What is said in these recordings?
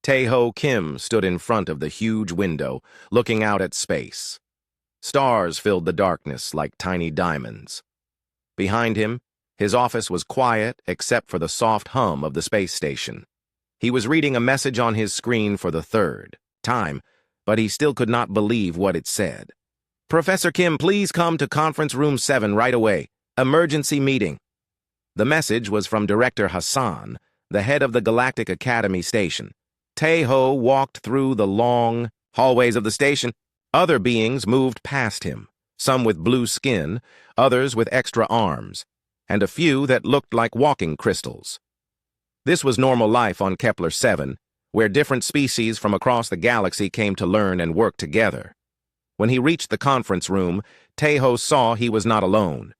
Tae-ho Kim stood in front of the huge window, looking out at space. Stars filled the darkness like tiny diamonds. Behind him, his office was quiet except for the soft hum of the space station. He was reading a message on his screen for the third time, but he still could not believe what it said. "Professor Kim, please come to conference room 7 right away. Emergency meeting." The message was from Director Hassan, the head of the Galactic Academy station. Tae-ho walked through the long hallways of the station. Other beings moved past him, some with blue skin, others with extra arms, and a few that looked like walking crystals. This was normal life on Kepler 7, where different species from across the galaxy came to learn and work together. When he reached the conference room, Tae-ho saw he was not alone.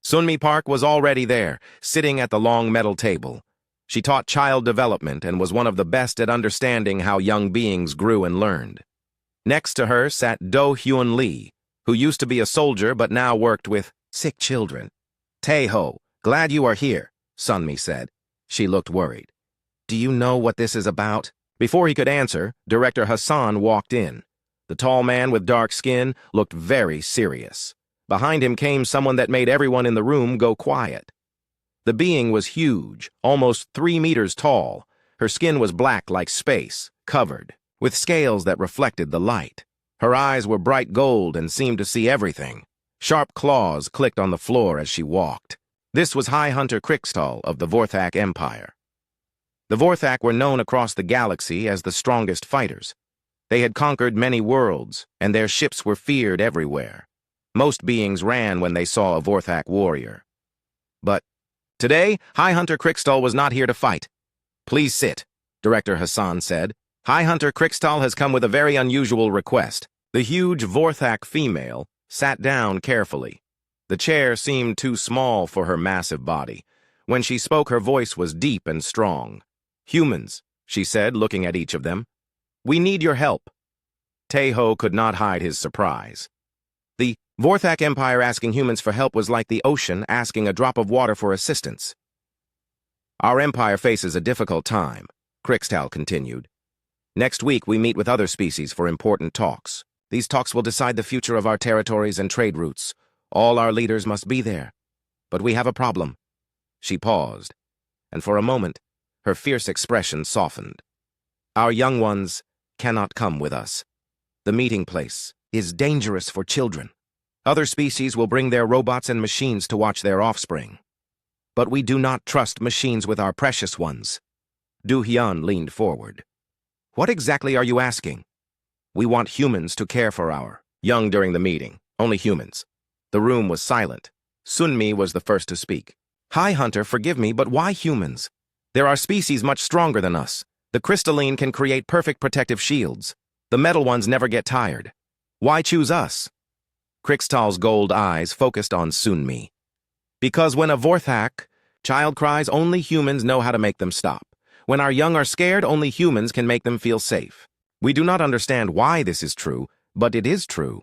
Sunmi Park was already there, sitting at the long metal table. She taught child development and was one of the best at understanding how young beings grew and learned. Next to her sat Do-hyun Lee, who used to be a soldier but now worked with sick children. "Tae-ho, glad you are here," Sunmi said. She looked worried. "Do you know what this is about?" Before he could answer, Director Hassan walked in. The tall man with dark skin looked very serious. Behind him came someone that made everyone in the room go quiet. The being was huge, almost 3 meters tall. Her skin was black like space, covered, with scales that reflected the light. Her eyes were bright gold and seemed to see everything. Sharp claws clicked on the floor as she walked. This was High Hunter Krikstal of the Vorthak Empire. The Vorthak were known across the galaxy as the strongest fighters. They had conquered many worlds, and their ships were feared everywhere. Most beings ran when they saw a Vorthak warrior. But today, High Hunter Krikstal was not here to fight. "Please sit," Director Hassan said. "High Hunter Krikstal has come with a very unusual request." The huge Vorthak female sat down carefully. The chair seemed too small for her massive body. When she spoke, her voice was deep and strong. "Humans," she said, looking at each of them. "We need your help." Tae-ho could not hide his surprise. The Vorthak Empire asking humans for help was like the ocean asking a drop of water for assistance. "Our empire faces a difficult time," Krikstal continued. "Next week we meet with other species for important talks. These talks will decide the future of our territories and trade routes. All our leaders must be there. But we have a problem." She paused, and for a moment, her fierce expression softened. "Our young ones cannot come with us. The meeting place is dangerous for children. Other species will bring their robots and machines to watch their offspring. But we do not trust machines with our precious ones." Do-hyun leaned forward. "What exactly are you asking?" "We want humans to care for our young during the meeting. Only humans." The room was silent. Sunmi was the first to speak. "High Hunter, forgive me, but why humans? There are species much stronger than us. The crystalline can create perfect protective shields. The metal ones never get tired. Why choose us?" Krikstal's gold eyes focused on Sunmi. "Because when a Vorthak child cries, only humans know how to make them stop. When our young are scared, only humans can make them feel safe. We do not understand why this is true, but it is true."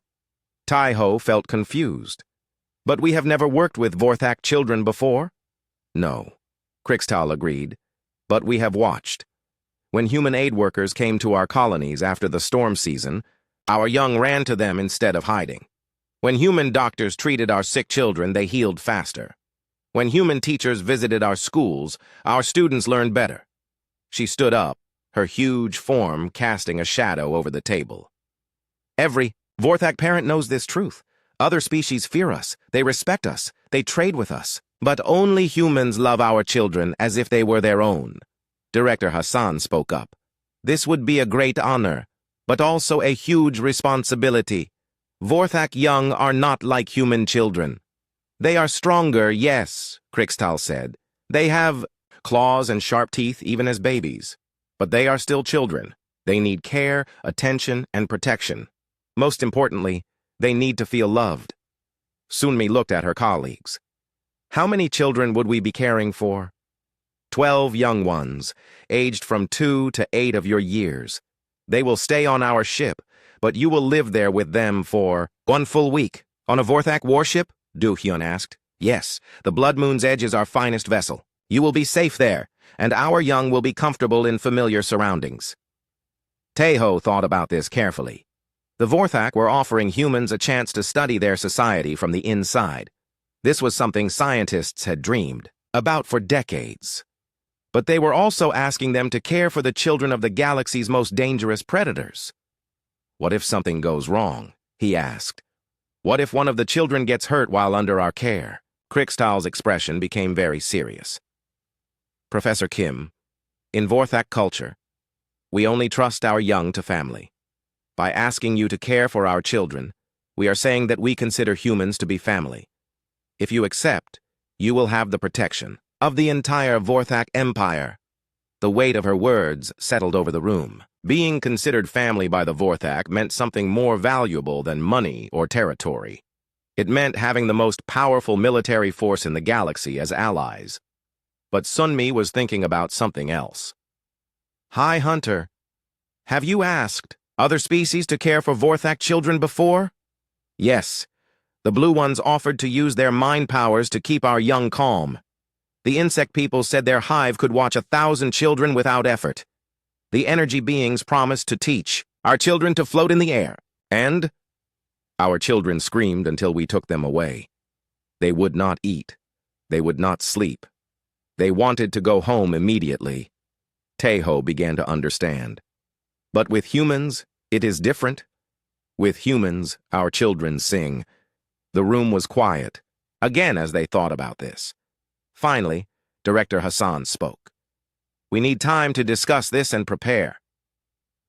Tae-ho felt confused. "But we have never worked with Vorthak children before?" "No," Krikstal agreed, "but we have watched. When human aid workers came to our colonies after the storm season, our young ran to them instead of hiding. When human doctors treated our sick children, they healed faster. When human teachers visited our schools, our students learned better." She stood up, her huge form casting a shadow over the table. "Every Vorthak parent knows this truth. Other species fear us, they respect us, they trade with us. But only humans love our children as if they were their own." Director Hassan spoke up. "This would be a great honor, but also a huge responsibility. Vorthak young are not like human children. They are stronger, yes," Krikstal said. "They have claws and sharp teeth even as babies. But they are still children. They need care, attention, and protection. Most importantly, they need to feel loved." Sunmi looked at her colleagues. "How many children would we be caring for?" 12 young ones, aged from 2 to 8 of your years. They will stay on our ship, but you will live there with them for 1 full week. On a Vorthak warship? Do-hyun asked. "Yes, the Blood Moon's Edge is our finest vessel. You will be safe there, and our young will be comfortable in familiar surroundings." Teho thought about this carefully. The Vorthak were offering humans a chance to study their society from the inside. This was something scientists had dreamed about for decades. But they were also asking them to care for the children of the galaxy's most dangerous predators. What if something goes wrong? He asked. What if one of the children gets hurt while under our care? Krikstal's expression became very serious. Professor Kim, in Vorthak culture, we only trust our young to family. By asking you to care for our children, we are saying that we consider humans to be family. If you accept, you will have the protection of the entire Vorthak Empire. The weight of her words settled over the room. Being considered family by the Vorthak meant something more valuable than money or territory. It meant having the most powerful military force in the galaxy as allies. But Sunmi was thinking about something else. Hi, Hunter. Have you asked other species to care for Vorthak children before? Yes. The blue ones offered to use their mind powers to keep our young calm. The insect people said their hive could watch 1,000 children without effort. The energy beings promised to teach our children to float in the air. And our children screamed until we took them away. They would not eat. They would not sleep. They wanted to go home immediately. Teho began to understand. But with humans, it is different. With humans, our children sing. The room was quiet, again as they thought about this. Finally, Director Hassan spoke. We need time to discuss this and prepare.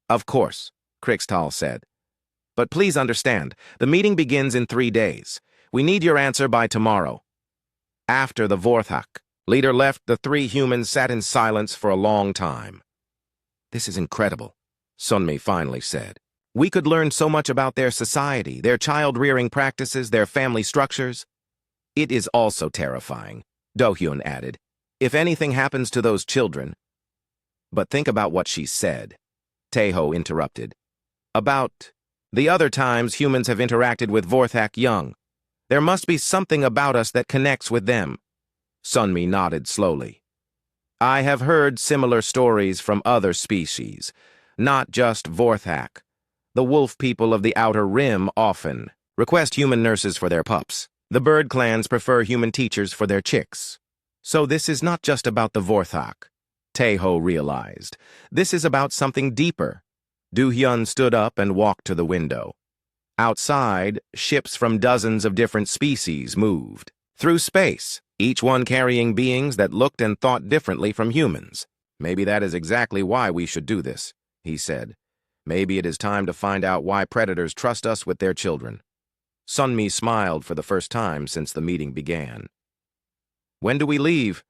Of course, Krikstal said. But please understand, the meeting begins in 3 days. We need your answer by tomorrow. After the Vorthak leader left, the 3 humans sat in silence for a long time. This is incredible, Sunmi finally said. We could learn so much about their society, their child-rearing practices, their family structures. It is also terrifying, Do-hyun added. If anything happens to those children. But think about what she said, Teho interrupted. About the other times humans have interacted with Vorthak young. There must be something about us that connects with them. Sunmi nodded slowly. I have heard similar stories from other species, not just Vorthak. The wolf people of the Outer Rim often request human nurses for their pups. The bird clans prefer human teachers for their chicks. So this is not just about the Vorthak, Teho realized. This is about something deeper. Do-hyun stood up and walked to the window. Outside, ships from dozens of different species moved through space, each one carrying beings that looked and thought differently from humans. Maybe that is exactly why we should do this, he said. Maybe it is time to find out why predators trust us with their children. Sunmi smiled for the first time since the meeting began. When do we leave?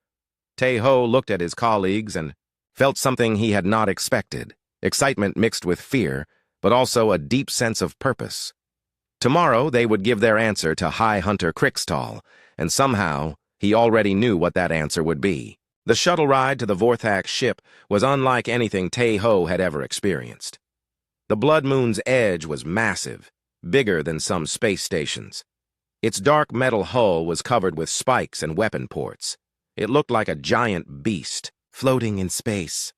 Teho looked at his colleagues and felt something he had not expected. Excitement mixed with fear, but also a deep sense of purpose. Tomorrow they would give their answer to High Hunter Krikstal, and somehow he already knew what that answer would be. The shuttle ride to the Vorthak ship was unlike anything Teho had ever experienced. The Blood Moon's edge was massive, bigger than some space stations. Its dark metal hull was covered with spikes and weapon ports. It looked like a giant beast, floating in space.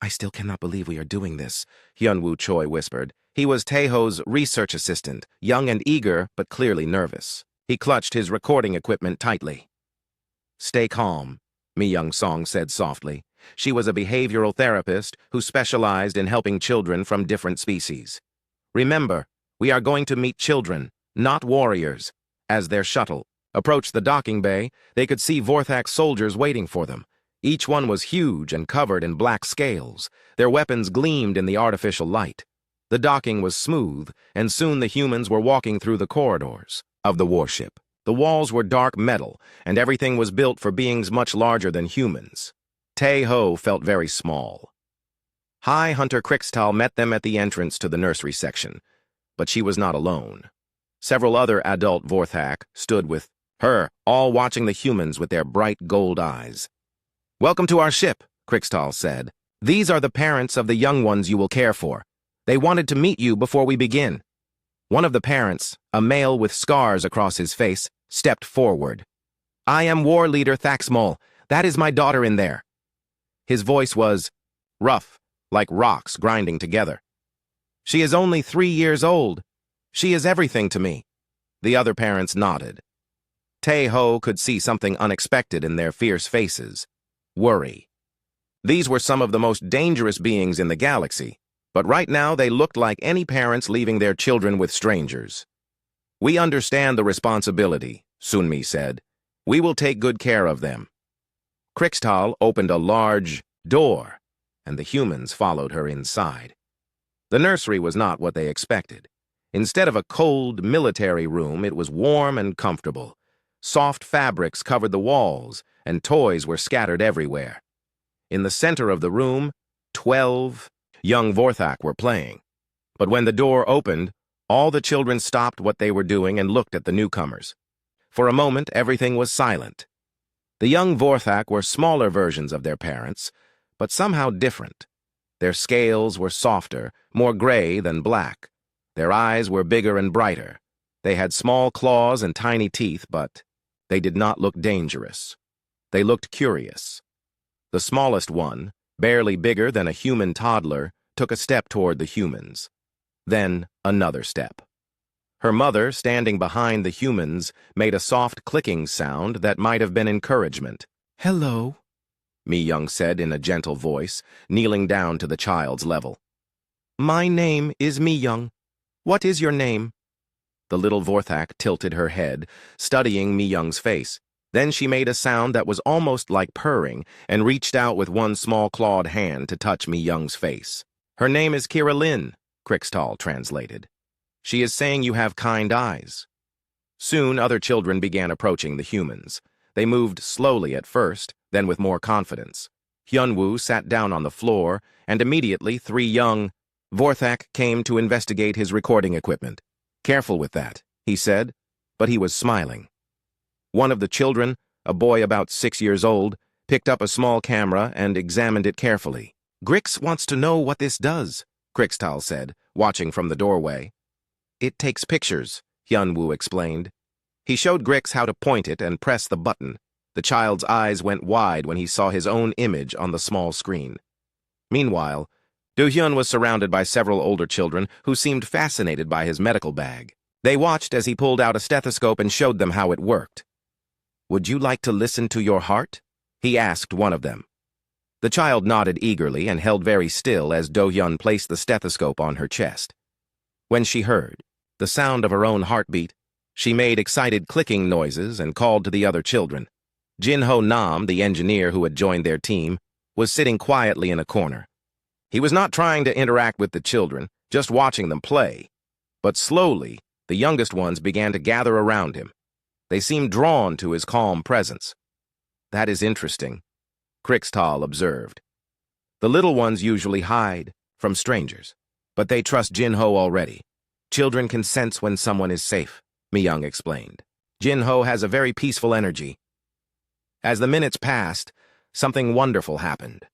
I still cannot believe we are doing this, Hyunwoo Choi whispered. He was Teho's research assistant, young and eager, but clearly nervous. He clutched his recording equipment tightly. Stay calm, Mi Young-song said softly. She was a behavioral therapist who specialized in helping children from different species. Remember, we are going to meet children, not warriors. As their shuttle approached the docking bay, they could see Vorthak soldiers waiting for them. Each one was huge and covered in black scales. Their weapons gleamed in the artificial light. The docking was smooth, and soon the humans were walking through the corridors of the warship. The walls were dark metal, and everything was built for beings much larger than humans. Teho felt very small. High Hunter Krikstal met them at the entrance to the nursery section, but she was not alone. Several other adult Vorthak stood with her, all watching the humans with their bright gold eyes. Welcome to our ship, Krikstal said. These are the parents of the young ones you will care for. They wanted to meet you before we begin. One of the parents, a male with scars across his face, stepped forward. I am War Leader Thaxmol. That is my daughter in there. His voice was rough, like rocks grinding together. She is only 3 years old. She is everything to me. The other parents nodded. Tae-ho could see something unexpected in their fierce faces. Worry. These were some of the most dangerous beings in the galaxy, but right now they looked like any parents leaving their children with strangers. We understand the responsibility, Sunmi said. We will take good care of them. Krixtal opened a large door, and the humans followed her inside. The nursery was not what they expected. Instead of a cold military room, it was warm and comfortable. Soft fabrics covered the walls, and toys were scattered everywhere. In the center of the room, 12 young Vorthak were playing. But when the door opened, all the children stopped what they were doing and looked at the newcomers. For a moment, everything was silent. The young Vorthak were smaller versions of their parents, but somehow different. Their scales were softer, more gray than black. Their eyes were bigger and brighter. They had small claws and tiny teeth, but they did not look dangerous. They looked curious. The smallest one, barely bigger than a human toddler, took a step toward the humans. Then another step. Her mother, standing behind the humans, made a soft clicking sound that might have been encouragement. "Hello," Mi-young said in a gentle voice, kneeling down to the child's level. "My name is Mi-young. What is your name?" The little Vorthak tilted her head, studying Mi-young's face. Then she made a sound that was almost like purring and reached out with one small clawed hand to touch Mi-young's face. "Her name is Kira Lin," Krixtal translated. "She is saying you have kind eyes." Soon other children began approaching the humans. They moved slowly at first, then with more confidence. Hyunwoo sat down on the floor, and immediately 3 young Vorthak came to investigate his recording equipment. "Careful with that," he said, but he was smiling. One of the children, a boy about 6 years old, picked up a small camera and examined it carefully. "Grix wants to know what this does," Krixtal said, watching from the doorway. "It takes pictures," Hyunwoo explained. He showed Grix how to point it and press the button. The child's eyes went wide when he saw his own image on the small screen. Meanwhile, Do-hyun was surrounded by several older children who seemed fascinated by his medical bag. They watched as he pulled out a stethoscope and showed them how it worked. "Would you like to listen to your heart?" he asked one of them. The child nodded eagerly and held very still as Do-hyun placed the stethoscope on her chest. When she heard the sound of her own heartbeat, she made excited clicking noises and called to the other children. Jin-ho Nam, the engineer who had joined their team, was sitting quietly in a corner. He was not trying to interact with the children, just watching them play. But slowly, the youngest ones began to gather around him. They seemed drawn to his calm presence. "That is interesting," Krixtal observed. "The little ones usually hide from strangers, but they trust Jin-ho already. Children can sense when someone is safe," Mi-young explained. "Jin-ho has a very peaceful energy." As the minutes passed, something wonderful happened.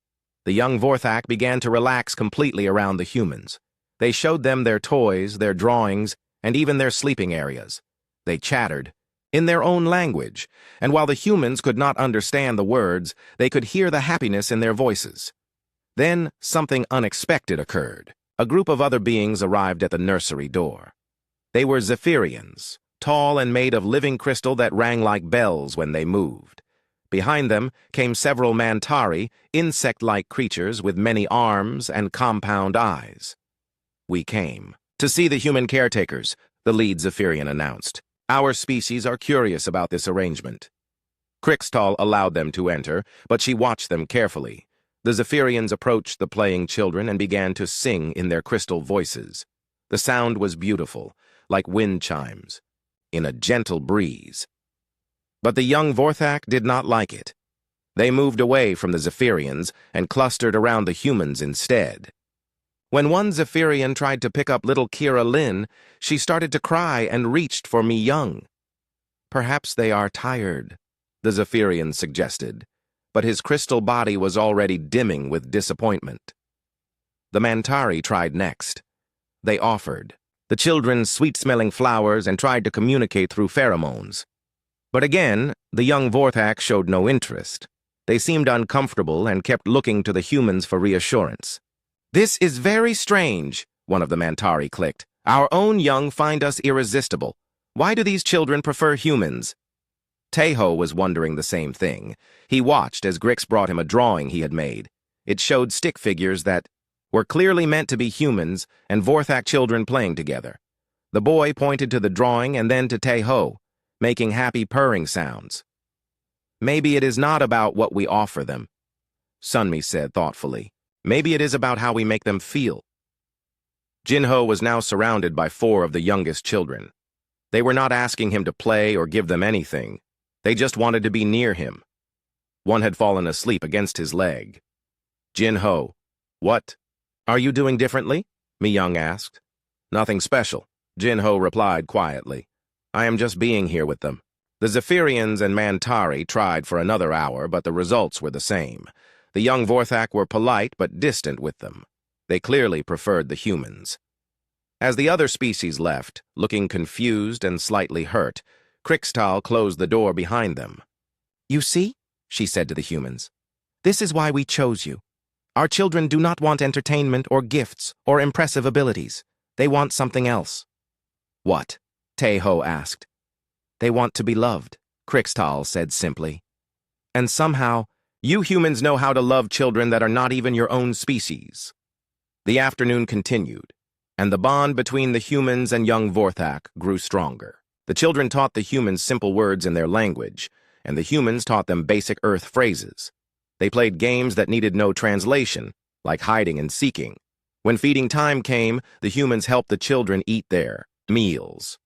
The young Vorthak began to relax completely around the humans. They showed them their toys, their drawings, and even their sleeping areas. They chattered in their own language, and while the humans could not understand the words, they could hear the happiness in their voices. Then something unexpected occurred. A group of other beings arrived at the nursery door. They were Zephyrians, tall and made of living crystal that rang like bells when they moved. Behind them came several Mantari, insect-like creatures with many arms and compound eyes. "We came to see the human caretakers," the lead Zephyrian announced. "Our species are curious about this arrangement." Krixtal allowed them to enter, but she watched them carefully. The Zephyrians approached the playing children and began to sing in their crystal voices. The sound was beautiful, like wind chimes, in a gentle breeze. But the young Vorthak did not like it. They moved away from the Zephyrians and clustered around the humans instead. When one Zephyrian tried to pick up little Kira Lin, she started to cry and reached for Mi-young. "Perhaps they are tired," the Zephyrian suggested, but his crystal body was already dimming with disappointment. The Mantari tried next. They offered the children sweet-smelling flowers and tried to communicate through pheromones. But again, the young Vorthak showed no interest. They seemed uncomfortable and kept looking to the humans for reassurance. "This is very strange," one of the Mantari clicked. Our own young find us irresistible. Why do these children prefer humans? Teho was wondering the same thing. He watched as Grix brought him a drawing he had made. It showed stick figures that were clearly meant to be humans and Vorthak children playing together. The boy pointed to the drawing and then to Teho, making happy purring sounds. Maybe it is not about what we offer them, Sunmi said thoughtfully. Maybe it is about how we make them feel. Jinho was now surrounded by 4 of the youngest children. They were not asking him to play or give them anything. They just wanted to be near him. One had fallen asleep against his leg. Jinho, what are you doing differently? Mi-young asked. Nothing special, Jinho replied quietly. I am just being here with them. The Zephyrians and Mantari tried for another hour, but the results were the same. The young Vorthak were polite but distant with them. They clearly preferred the humans. As the other species left, looking confused and slightly hurt, Krixtal closed the door behind them. You see, she said to the humans, this is why we chose you. Our children do not want entertainment or gifts or impressive abilities. They want something else. What? Teho asked. They want to be loved, Krixtal said simply. And somehow, you humans know how to love children that are not even your own species. The afternoon continued, and the bond between the humans and young Vorthak grew stronger. The children taught the humans simple words in their language, and the humans taught them basic Earth phrases. They played games that needed no translation, like hiding and seeking. When feeding time came, the humans helped the children eat their meals.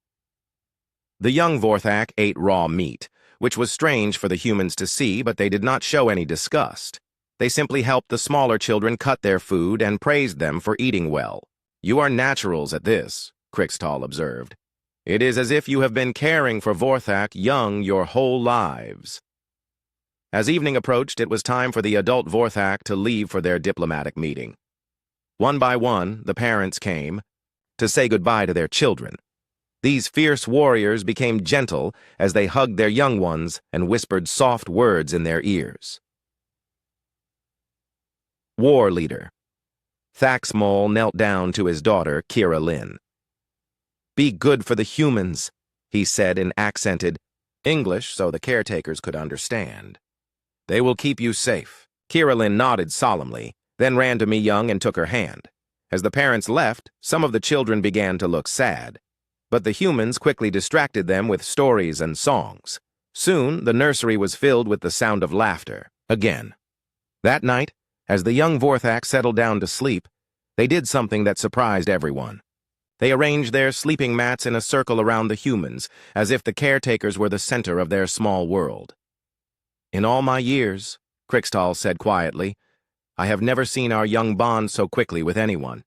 The young Vorthak ate raw meat, which was strange for the humans to see, but they did not show any disgust. They simply helped the smaller children cut their food and praised them for eating well. You are naturals at this, Krixtal observed. It is as if you have been caring for Vorthak young your whole lives. As evening approached, it was time for the adult Vorthak to leave for their diplomatic meeting. One by one, the parents came to say goodbye to their children. These fierce warriors became gentle as they hugged their young ones and whispered soft words in their ears. War Leader. Thaxmol knelt down to his daughter, Kira Lin. Be good for the humans, he said in accented English so the caretakers could understand. They will keep you safe. Kira Lin nodded solemnly, then ran to Mi-young and took her hand. As the parents left, some of the children began to look sad. But the humans quickly distracted them with stories and songs. Soon, the nursery was filled with the sound of laughter, again. That night, as the young Vorthak settled down to sleep, they did something that surprised everyone. They arranged their sleeping mats in a circle around the humans, as if the caretakers were the center of their small world. In all my years, Krixtal said quietly, I have never seen our young bond so quickly with anyone.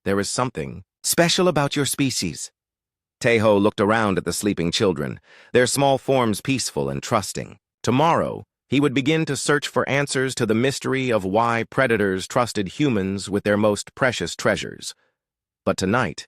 There is something special about your species. Teho looked around at the sleeping children, their small forms peaceful and trusting. Tomorrow, he would begin to search for answers to the mystery of why predators trusted humans with their most precious treasures. But tonight,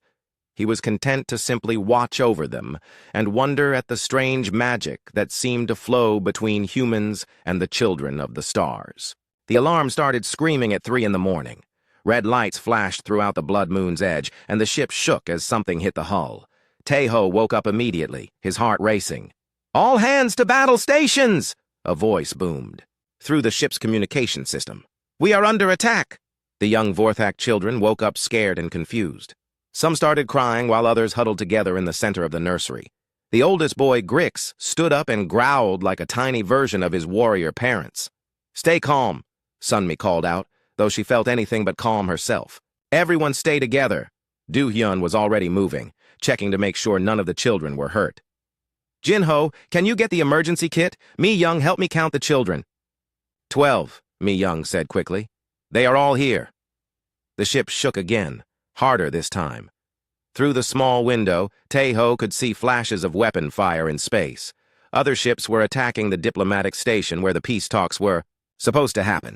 he was content to simply watch over them and wonder at the strange magic that seemed to flow between humans and the children of the stars. The alarm started screaming at 3 in the morning. Red lights flashed throughout the blood moon's edge, and the ship shook as something hit the hull. Teho woke up immediately, his heart racing. All hands to battle stations! A voice boomed through the ship's communication system. We are under attack! The young Vorthak children woke up scared and confused. Some started crying while others huddled together in the center of the nursery. The oldest boy, Grix, stood up and growled like a tiny version of his warrior parents. Stay calm, Sunmi called out, though she felt anything but calm herself. Everyone stay together. Do-hyun was already moving, checking to make sure none of the children were hurt. Jinho, can you get the emergency kit? Mi-young, help me count the children. 12, Mi-young said quickly. They are all here. The ship shook again, harder this time. Through the small window, Teho could see flashes of weapon fire in space. Other ships were attacking the diplomatic station where the peace talks were supposed to happen.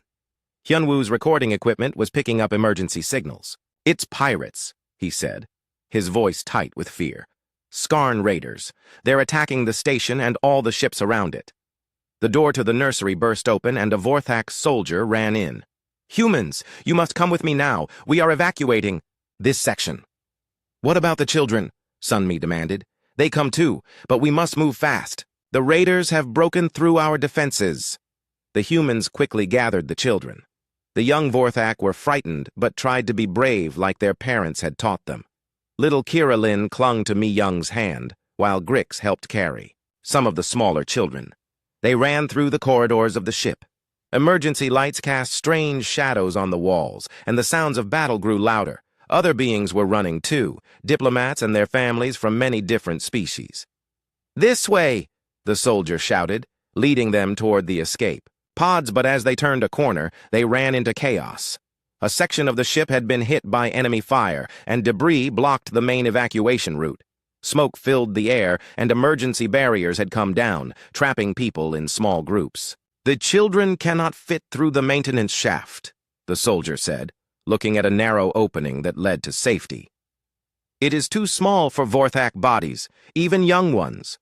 Hyunwoo's recording equipment was picking up emergency signals. It's pirates, he said, his voice tight with fear. Skarn raiders. They're attacking the station and all the ships around it. The door to the nursery burst open and a Vorthak soldier ran in. Humans, you must come with me now. We are evacuating. This section. What about the children? Sunmi demanded. They come too, but we must move fast. The raiders have broken through our defenses. The humans quickly gathered the children. The young Vorthak were frightened, but tried to be brave like their parents had taught them. Little Kiralin clung to Mi Young's hand, while Grix helped carry some of the smaller children. They ran through the corridors of the ship. Emergency lights cast strange shadows on the walls, and the sounds of battle grew louder. Other beings were running too, diplomats and their families from many different species. "This way!" the soldier shouted, leading them toward the escape pods, but as they turned a corner, they ran into chaos. A section of the ship had been hit by enemy fire, and debris blocked the main evacuation route. Smoke filled the air, and emergency barriers had come down, trapping people in small groups. "The children cannot fit through the maintenance shaft," the soldier said, looking at a narrow opening that led to safety. "It is too small for Vorthak bodies, even young ones."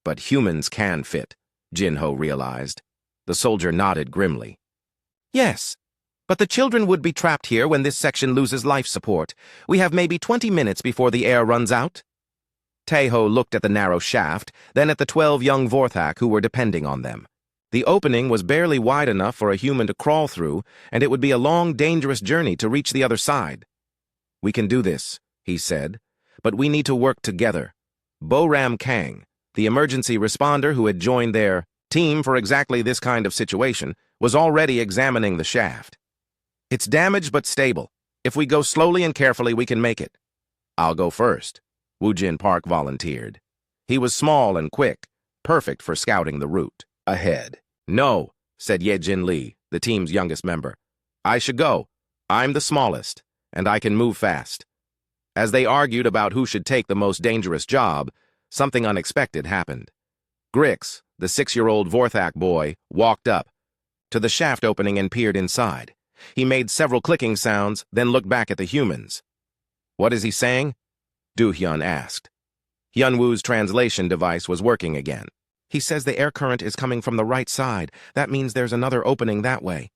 "But humans can fit," Jinho realized. The soldier nodded grimly. "Yes, but the children would be trapped here when this section loses life support. We have maybe 20 minutes before the air runs out." Taeho looked at the narrow shaft, then at the 12 young Vorthak who were depending on them. The opening was barely wide enough for a human to crawl through, and it would be a long, dangerous journey to reach the other side. "We can do this," he said, "but we need to work together." Boram Kang, the emergency responder who had joined their team for exactly this kind of situation, was already examining the shaft. "It's damaged but stable. If we go slowly and carefully, we can make it." "I'll go first," Woojin Park volunteered. He was small and quick, perfect for scouting the route ahead. "No," said Yejin Lee, the team's youngest member. "I should go. I'm the smallest, and I can move fast." As they argued about who should take the most dangerous job, something unexpected happened. Grix, the 6-year-old Vorthak boy, walked up to the shaft opening and peered inside. He made several clicking sounds, then looked back at the humans. "What is he saying?" Do-hyun asked. Hyunwoo's translation device was working again. "He says the air current is coming from the right side. That means there's another opening that way."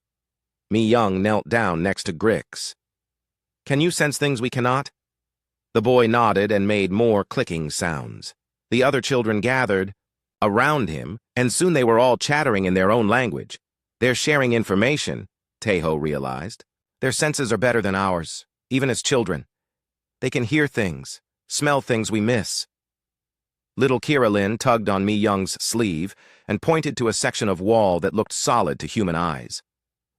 Mi Young knelt down next to Grix. "Can you sense things we cannot?" The boy nodded and made more clicking sounds. The other children gathered around him, and soon they were all chattering in their own language. "They're sharing information," Taeho realized. "Their senses are better than ours, even as children. They can hear things, smell things we miss." Little Kiralin tugged on Mi Young's sleeve and pointed to a section of wall that looked solid to human eyes.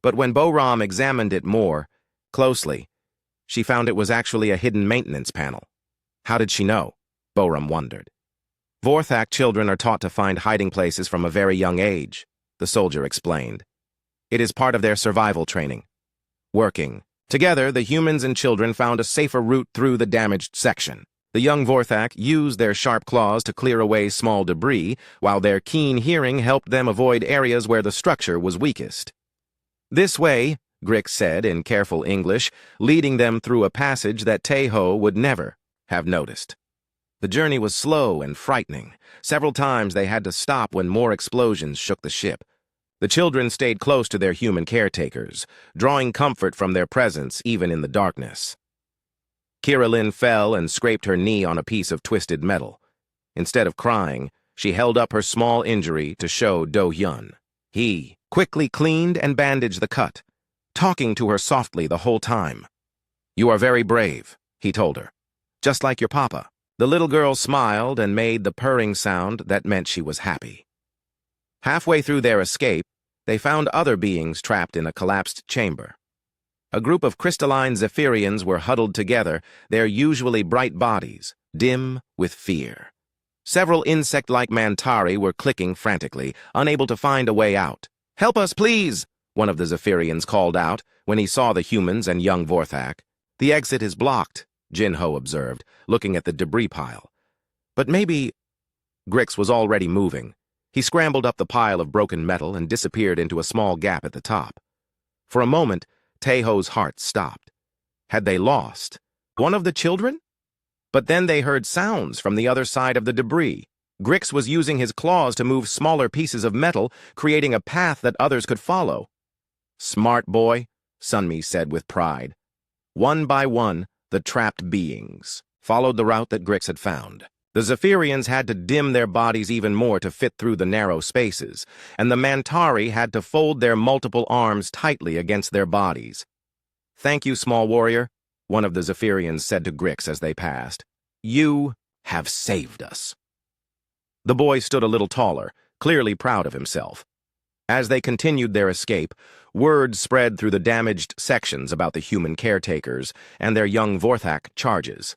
But when Boram examined it more closely, she found it was actually a hidden maintenance panel. How did she know? Boram wondered. "Vorthak children are taught to find hiding places from a very young age," the soldier explained. "It is part of their survival training." Working together, the humans and children found a safer route through the damaged section. The young Vorthak used their sharp claws to clear away small debris, while their keen hearing helped them avoid areas where the structure was weakest. "This way," Grix said in careful English, leading them through a passage that Taeho would never have noticed. The journey was slow and frightening. Several times they had to stop when more explosions shook the ship. The children stayed close to their human caretakers, drawing comfort from their presence even in the darkness. Kiralin fell and scraped her knee on a piece of twisted metal. Instead of crying, she held up her small injury to show Do-hyun. He quickly cleaned and bandaged the cut, talking to her softly the whole time. "You are very brave," he told her. "Just like your papa." The little girl smiled and made the purring sound that meant she was happy. Halfway through their escape, they found other beings trapped in a collapsed chamber. A group of crystalline Zephyrians were huddled together, their usually bright bodies dim with fear. Several insect-like Mantari were clicking frantically, unable to find a way out. "Help us, please!" one of the Zephyrians called out when he saw the humans and young Vorthak. "The exit is blocked," Jinho observed, looking at the debris pile. "But maybe—" Grix was already moving. He scrambled up the pile of broken metal and disappeared into a small gap at the top. For a moment, Taeho's heart stopped. Had they lost one of the children? But then they heard sounds from the other side of the debris. Grix was using his claws to move smaller pieces of metal, creating a path that others could follow. "Smart boy," Sunmi said with pride. One by one, The trapped beings followed the route that Grix had found. The Zephyrians had to dim their bodies even more to fit through the narrow spaces, and the Mantari had to fold their multiple arms tightly against their bodies. "Thank you, small warrior," one of the Zephyrians said to Grix as they passed. "You have saved us." The boy stood a little taller, clearly proud of himself. As they continued their escape, word spread through the damaged sections about the human caretakers and their young Vorthak charges.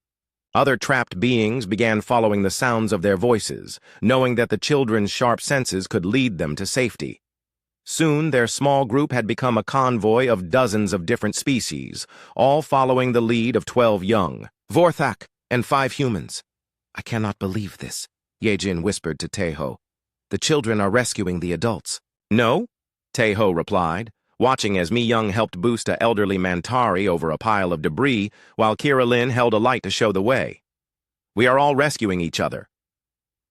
Other trapped beings began following the sounds of their voices, knowing that the children's sharp senses could lead them to safety. Soon, their small group had become a convoy of dozens of different species, all following the lead of 12 young Vorthak and 5 humans. "I cannot believe this," Yejin whispered to Taeho. "The children are rescuing the adults." "No," Taeho replied, watching as Mi-young helped boost a elderly Mantari over a pile of debris while Kira Lin held a light to show the way. "We are all rescuing each other."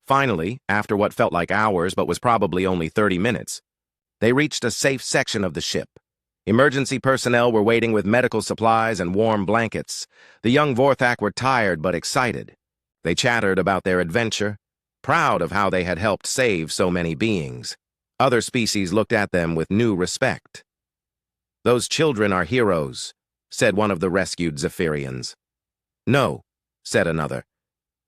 Finally, after what felt like hours but was probably only 30 minutes, they reached a safe section of the ship. Emergency personnel were waiting with medical supplies and warm blankets. The young Vorthak were tired but excited. They chattered about their adventure, proud of how they had helped save so many beings. Other species looked at them with new respect. "Those children are heroes," said one of the rescued Zephyrians. "No," said another.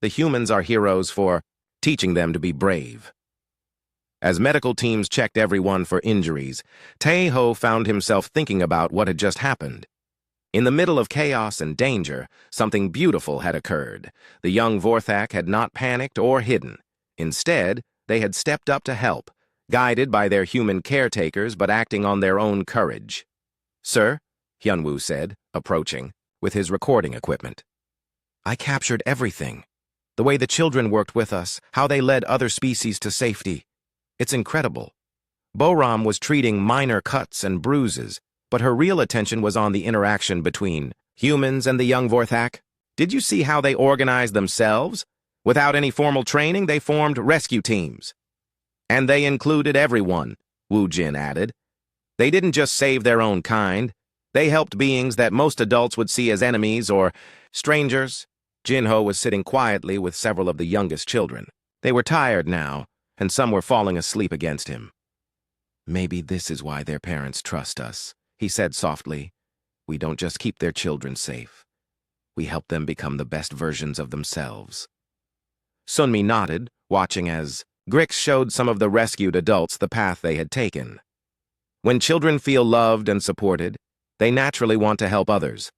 "The humans are heroes for teaching them to be brave." As medical teams checked everyone for injuries, Taeho found himself thinking about what had just happened. In the middle of chaos and danger, something beautiful had occurred. The young Vorthak had not panicked or hidden. Instead, they had stepped up to help, guided by their human caretakers but acting on their own courage. "Sir," Hyunwoo said, approaching, with his recording equipment. "I captured everything. The way the children worked with us, how they led other species to safety. It's incredible. Boram was treating minor cuts and bruises, but her real attention was on the interaction between humans and the young Vorthak. Did you see how they organized themselves? Without any formal training, they formed rescue teams. And they included everyone," Woo Jin added. "They didn't just save their own kind. They helped beings that most adults would see as enemies or strangers." Jinho was sitting quietly with several of the youngest children. They were tired now, and some were falling asleep against him. "Maybe this is why their parents trust us," he said softly. "We don't just keep their children safe. We help them become the best versions of themselves." Sunmi nodded, watching as Grix showed some of the rescued adults the path they had taken. When children feel loved and supported, they naturally want to help others.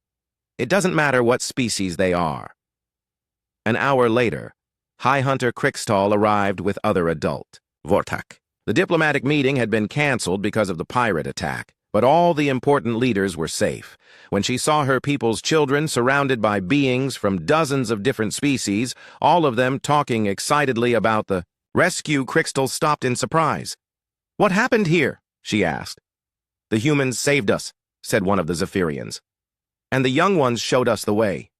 It doesn't matter what species they are. An hour later, High Hunter Krixtall arrived with other adult Vortak. The diplomatic meeting had been canceled because of the pirate attack, but all the important leaders were safe. When she saw her people's children surrounded by beings from dozens of different species, all of them talking excitedly about the rescue, Krixtall stopped in surprise. "What happened here?" she asked. "The humans saved us," said one of the Zephyrians. "And the young ones showed us the way.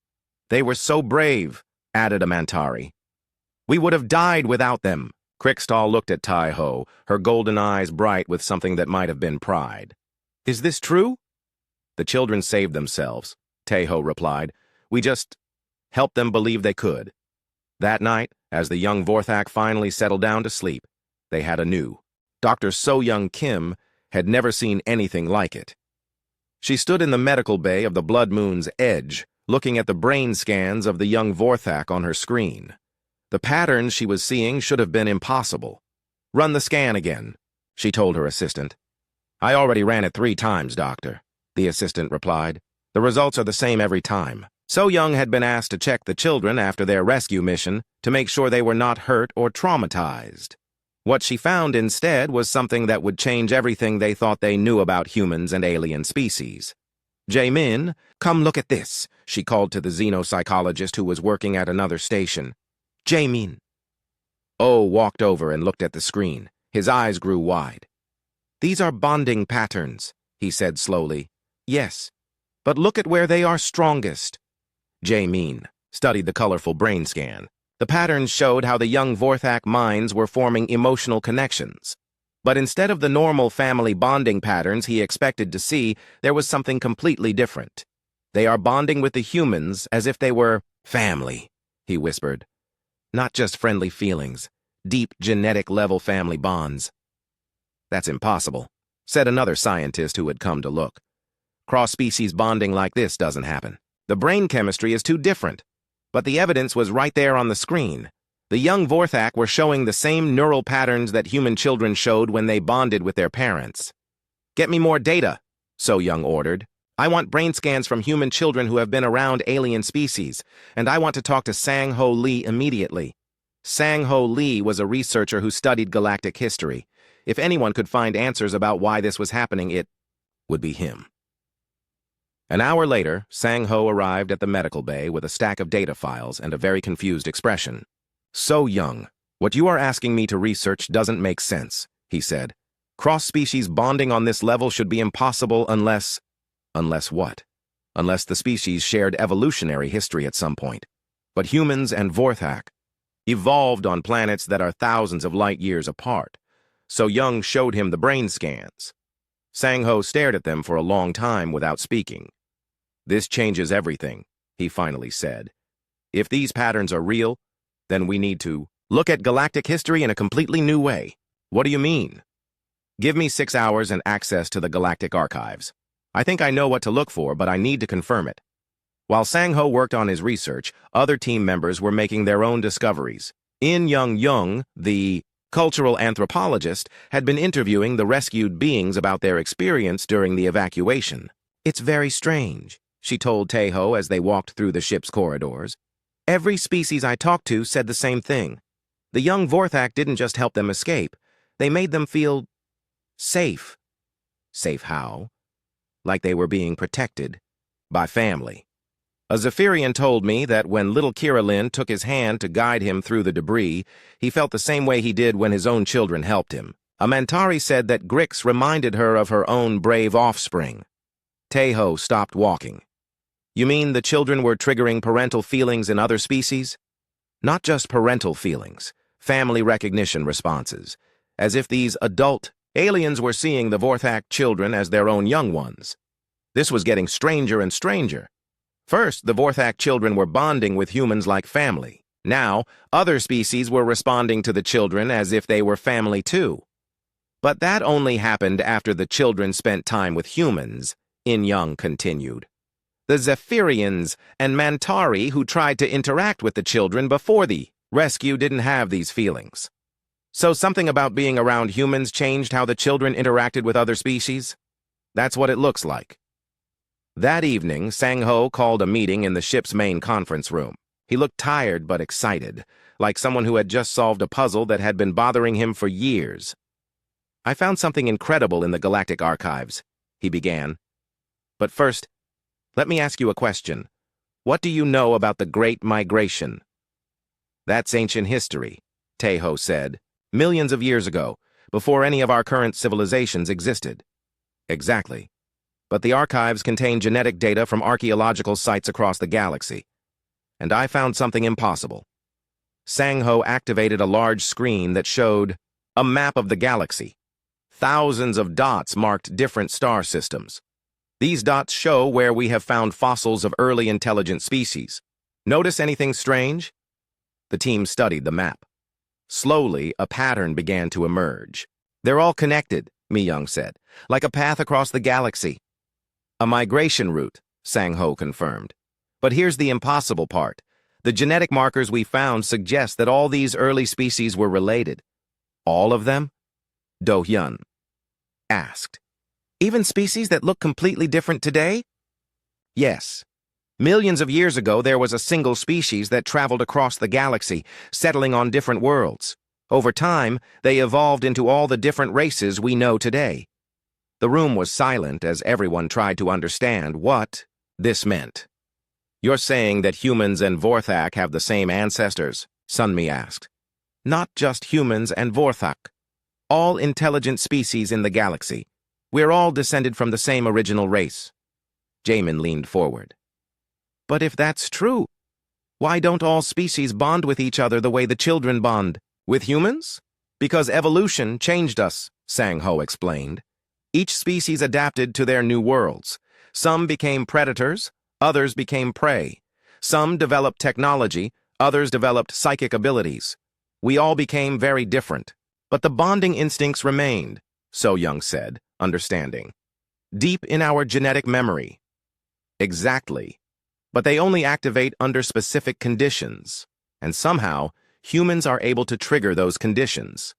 They were so brave," added a Mantari. "We would have died without them." Krixtall looked at Taeho, her golden eyes bright with something that might have been pride. "Is this true?" "The children saved themselves," Taeho replied. "We just helped them believe they could." That night, as the young Vorthak finally settled down to sleep, they had a new. Dr. So-young Kim had never seen anything like it. She stood in the medical bay of the Blood Moon's edge, looking at the brain scans of the young Vorthak on her screen. The patterns she was seeing should have been impossible. "Run the scan again," she told her assistant. "I already ran it 3 times, doctor," the assistant replied. "The results are the same every time." So-young had been asked to check the children after their rescue mission to make sure they were not hurt or traumatized. What she found instead was something that would change everything they thought they knew about humans and alien species. "Jae-min, come look at this," she called to the xenopsychologist who was working at another station. "Jae-min." Oh walked over and looked at the screen. His eyes grew wide. "These are bonding patterns," he said slowly. "Yes, but look at where they are strongest." Jae-min studied the colorful brain scan. The patterns showed how the young Vorthak minds were forming emotional connections. But instead of the normal family bonding patterns he expected to see, there was something completely different. They are bonding with the humans as if they were family, he whispered. Not just friendly feelings, deep genetic-level family bonds. That's impossible, said another scientist who had come to look. Cross-species bonding like this doesn't happen. The brain chemistry is too different. But the evidence was right there on the screen. The young Vorthak were showing the same neural patterns that human children showed when they bonded with their parents. Get me more data, So Young ordered. I want brain scans from human children who have been around alien species, and I want to talk to Sang-Ho Lee immediately. Sang-Ho Lee was a researcher who studied galactic history. If anyone could find answers about why this was happening, it would be him. An hour later, Sang-Ho arrived at the medical bay with a stack of data files and a very confused expression. So Young, what you are asking me to research doesn't make sense, he said. Cross-species bonding on this level should be impossible unless... Unless what? Unless the species shared evolutionary history at some point. But humans and Vorthak evolved on planets that are thousands of light years apart. So Young showed him the brain scans. Sang-Ho stared at them for a long time without speaking. This changes everything, he finally said. If these patterns are real, then we need to look at galactic history in a completely new way. What do you mean? Give me 6 hours and access to the galactic archives. I think I know what to look for, but I need to confirm it. While Sang-Ho worked on his research, other team members were making their own discoveries. In Young, the cultural anthropologist, had been interviewing the rescued beings about their experience during the evacuation. It's very strange, she told Taeho as they walked through the ship's corridors. Every species I talked to said the same thing. The young Vorthak didn't just help them escape. They made them feel safe. Safe how? Like they were being protected by family. A Zephyrian told me that when little Kirillin took his hand to guide him through the debris, he felt the same way he did when his own children helped him. A Mantari said that Grix reminded her of her own brave offspring. Taeho stopped walking. You mean the children were triggering parental feelings in other species? Not just parental feelings, family recognition responses, as if these adult aliens were seeing the Vorthak children as their own young ones. This was getting stranger and stranger. First, the Vorthak children were bonding with humans like family. Now, other species were responding to the children as if they were family too. But that only happened after the children spent time with humans, In Young continued. The Zephyrians and Mantari who tried to interact with the children before the rescue didn't have these feelings. So something about being around humans changed how the children interacted with other species? That's what it looks like. That evening, Sang-Ho called a meeting in the ship's main conference room. He looked tired but excited, like someone who had just solved a puzzle that had been bothering him for years. I found something incredible in the galactic archives, he began. But first, let me ask you a question. What do you know about the Great Migration? That's ancient history, Taeho said. Millions of years ago, before any of our current civilizations existed. Exactly. But the archives contain genetic data from archaeological sites across the galaxy. And I found something impossible. Sang-Ho activated a large screen that showed a map of the galaxy. Thousands of dots marked different star systems. These dots show where we have found fossils of early intelligent species. Notice anything strange? The team studied the map. Slowly, a pattern began to emerge. They're all connected, Mi-young said, like a path across the galaxy. A migration route, Sang-Ho confirmed. But here's the impossible part. The genetic markers we found suggest that all these early species were related. All of them? Do-hyun asked. Even species that look completely different today? Yes. Millions of years ago, there was a single species that traveled across the galaxy, settling on different worlds. Over time, they evolved into all the different races we know today. The room was silent as everyone tried to understand what this meant. You're saying that humans and Vorthak have the same ancestors? Sunmi asked. Not just humans and Vorthak. All intelligent species in the galaxy. We're all descended from the same original race. Jamin leaned forward. But if that's true, why don't all species bond with each other the way the children bond? With humans? Because evolution changed us, Sang-Ho explained. Each species adapted to their new worlds. Some became predators, Others became prey. Some developed technology, others developed psychic abilities. We all became very different. But the bonding instincts remained, So Young said, understanding. Deep in our genetic memory. Exactly. But they only activate under specific conditions. And somehow, humans are able to trigger those conditions.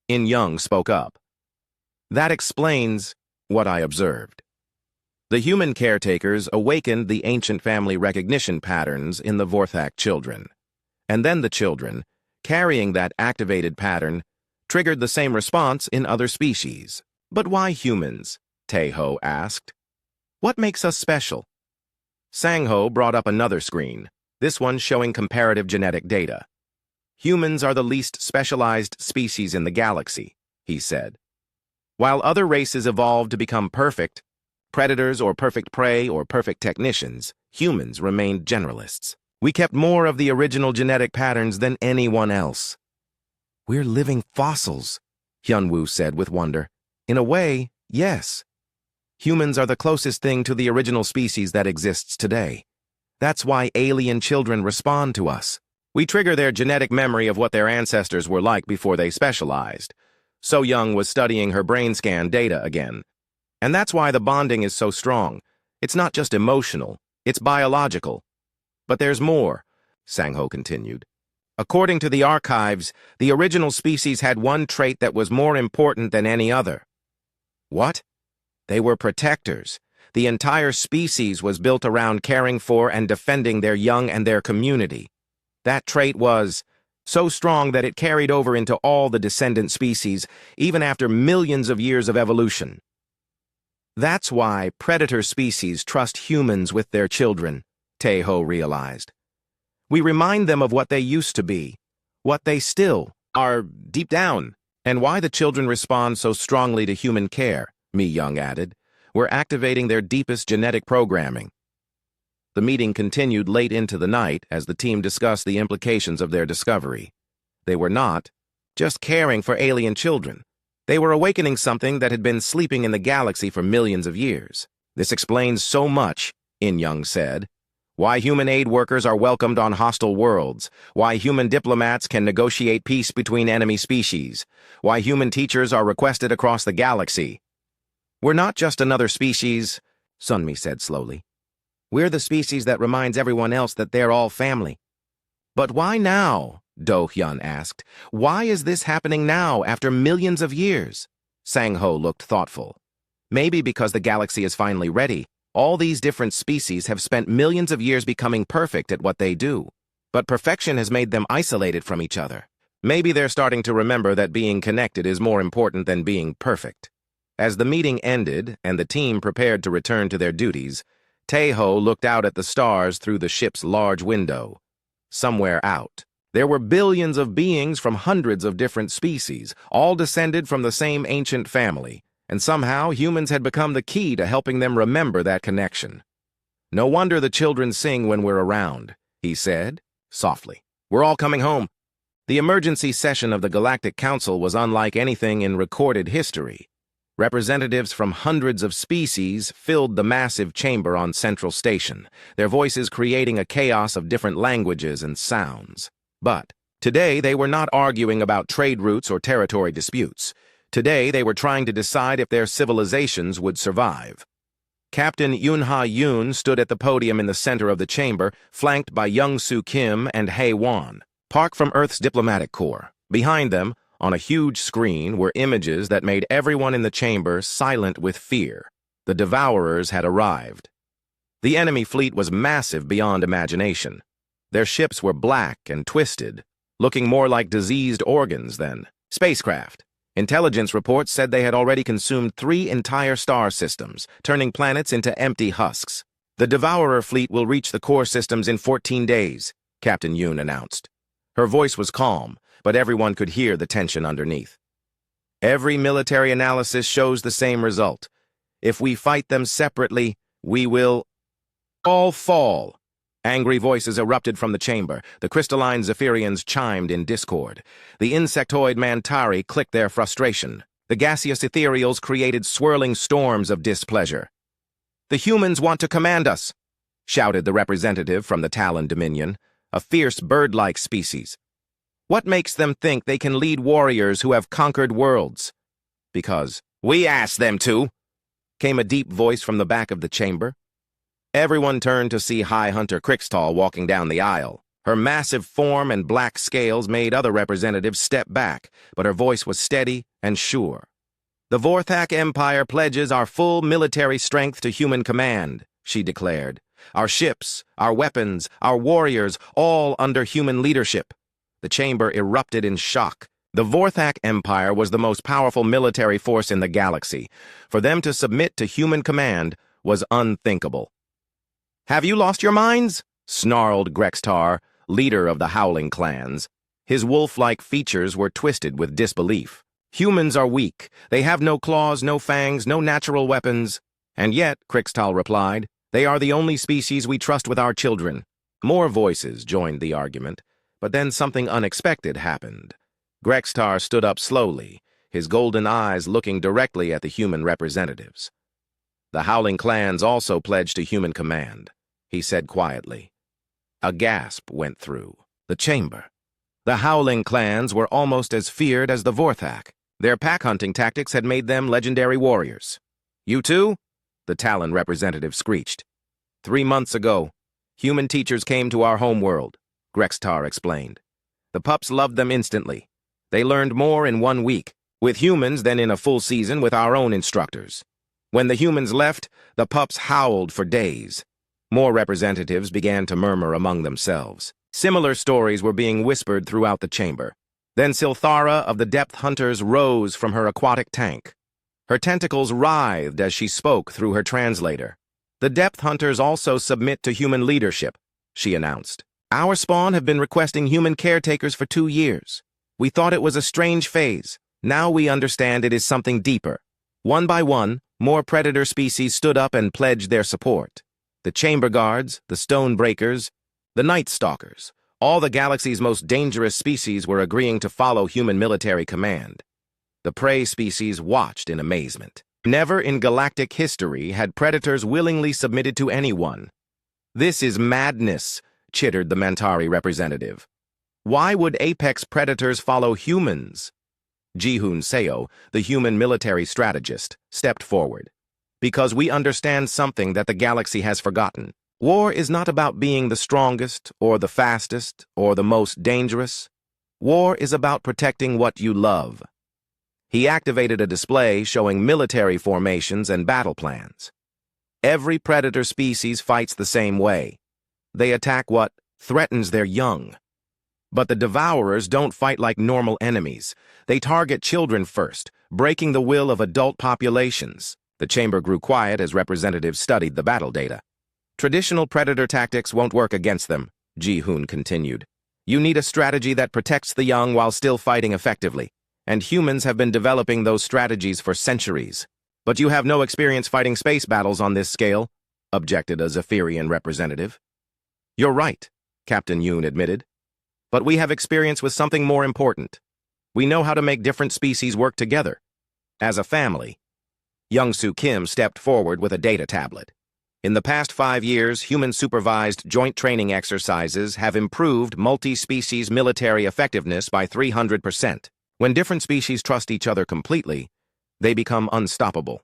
In Young spoke up. That explains what I observed. The human caretakers awakened the ancient family recognition patterns in the Vorthak children. And then the children, carrying that activated pattern, triggered the same response in other species. But why humans? Taeho asked. What makes us special? Sangho brought up another screen, this one showing comparative genetic data. Humans are the least specialized species in the galaxy, he said. While other races evolved to become perfect, predators or perfect prey or perfect technicians, humans remained generalists. We kept more of the original genetic patterns than anyone else. We're living fossils, Hyunwoo said with wonder. In a way, yes. Humans are the closest thing to the original species that exists today. That's why alien children respond to us. We trigger their genetic memory of what their ancestors were like before they specialized. So Young was studying her brain scan data again. And that's why the bonding is so strong. It's not just emotional, it's biological. But there's more, Sangho continued. According to the archives, the original species had one trait that was more important than any other. What? They were protectors. The entire species was built around caring for and defending their young and their community. That trait was so strong that it carried over into all the descendant species, even after millions of years of evolution. That's why predator species trust humans with their children, Taeho realized. We remind them of what they used to be, what they still are deep down, and why the children respond so strongly to human care, Mi Young added. We're activating their deepest genetic programming. The meeting continued late into the night as the team discussed the implications of their discovery. They were not just caring for alien children. They were awakening something that had been sleeping in the galaxy for millions of years. This explains so much, In Young said. Why human aid workers are welcomed on hostile worlds, why human diplomats can negotiate peace between enemy species, why human teachers are requested across the galaxy. We're not just another species, Sunmi said slowly. We're the species that reminds everyone else that they're all family. But why now? Do-hyun asked. Why is this happening now, after millions of years? Sang-ho looked thoughtful. Maybe because the galaxy is finally ready. All these different species have spent millions of years becoming perfect at what they do. But perfection has made them isolated from each other. Maybe they're starting to remember that being connected is more important than being perfect. As the meeting ended and the team prepared to return to their duties, Taeho looked out at the stars through the ship's large window. Somewhere out, there were billions of beings from hundreds of different species, all descended from the same ancient family, and somehow humans had become the key to helping them remember that connection. No wonder the children sing when we're around, he said, softly. We're all coming home. The emergency session of the Galactic Council was unlike anything in recorded history. Representatives from hundreds of species filled the massive chamber on Central Station, their voices creating a chaos of different languages and sounds. But today they were not arguing about trade routes or territory disputes. Today they were trying to decide if their civilizations would survive. Captain Yoon-ha-yoon stood at the podium in the center of the chamber, flanked by Young-soo Kim and Hae-won, Park from Earth's diplomatic corps. Behind them, on a huge screen, were images that made everyone in the chamber silent with fear. The Devourers had arrived. The enemy fleet was massive beyond imagination. Their ships were black and twisted, looking more like diseased organs than spacecraft. Intelligence reports said they had already consumed 3 entire star systems, turning planets into empty husks. The Devourer fleet will reach the core systems in 14 days, Captain Yoon announced. Her voice was calm, but everyone could hear the tension underneath. Every military analysis shows the same result. If we fight them separately, we will all fall. Angry voices erupted from the chamber. The crystalline Zephyrians chimed in discord. The insectoid Mantari clicked their frustration. The gaseous ethereals created swirling storms of displeasure. The humans want to command us, shouted the representative from the Talon Dominion, a fierce bird-like species. What makes them think they can lead warriors who have conquered worlds? Because we asked them to, came a deep voice from the back of the chamber. Everyone turned to see High Hunter Crixtall walking down the aisle. Her massive form and black scales made other representatives step back, but her voice was steady and sure. The Vorthak Empire pledges our full military strength to human command, she declared. Our ships, our weapons, our warriors, all under human leadership. The chamber erupted in shock. The Vorthak Empire was the most powerful military force in the galaxy. For them to submit to human command was unthinkable. "Have you lost your minds?" snarled Grextar, leader of the Howling clans. His wolf-like features were twisted with disbelief. "Humans are weak. They have no claws, no fangs, no natural weapons." "And yet," Crixtal replied, "they are the only species we trust with our children." More voices joined the argument, but then something unexpected happened. Grextar stood up slowly, his golden eyes looking directly at the human representatives. "The Howling clans also pledged to human command," he said quietly. A gasp went through the chamber. The Howling clans were almost as feared as the Vorthak. Their pack-hunting tactics had made them legendary warriors. "You too?" the Talon representative screeched. 3 months ago, human teachers came to our homeworld, Grextar explained. The pups loved them instantly. They learned more in 1 week with humans than in a full season with our own instructors. When the humans left, the pups howled for days. More representatives began to murmur among themselves. Similar stories were being whispered throughout the chamber. Then Silthara of the Depth Hunters rose from her aquatic tank. Her tentacles writhed as she spoke through her translator. "The Depth Hunters also submit to human leadership," she announced. "Our spawn have been requesting human caretakers for 2 years. We thought it was a strange phase. Now we understand it is something deeper." One by one, more predator species stood up and pledged their support. The Chamber Guards, the Stonebreakers, the Night Stalkers, all the galaxy's most dangerous species were agreeing to follow human military command. The prey species watched in amazement. Never in galactic history had predators willingly submitted to anyone. "This is madness," chittered the Mantari representative. "Why would apex predators follow humans?" Jihun Seo, the human military strategist, stepped forward. "Because we understand something that the galaxy has forgotten. War is not about being the strongest, or the fastest, or the most dangerous. War is about protecting what you love." He activated a display showing military formations and battle plans. Every predator species fights the same way. They attack what threatens their young. But the Devourers don't fight like normal enemies. They target children first, breaking the will of adult populations. The chamber grew quiet as representatives studied the battle data. "Traditional predator tactics won't work against them," Ji-Hoon continued. "You need a strategy that protects the young while still fighting effectively. And humans have been developing those strategies for centuries. But you have no experience fighting space battles on this scale," objected a Zephyrian representative. "You're right," Captain Yoon admitted. "But we have experience with something more important. We know how to make different species work together. As a family." Young-Soo Kim stepped forward with a data tablet. "In the past 5 years, human-supervised joint training exercises have improved multi-species military effectiveness by 300%. When different species trust each other completely, they become unstoppable.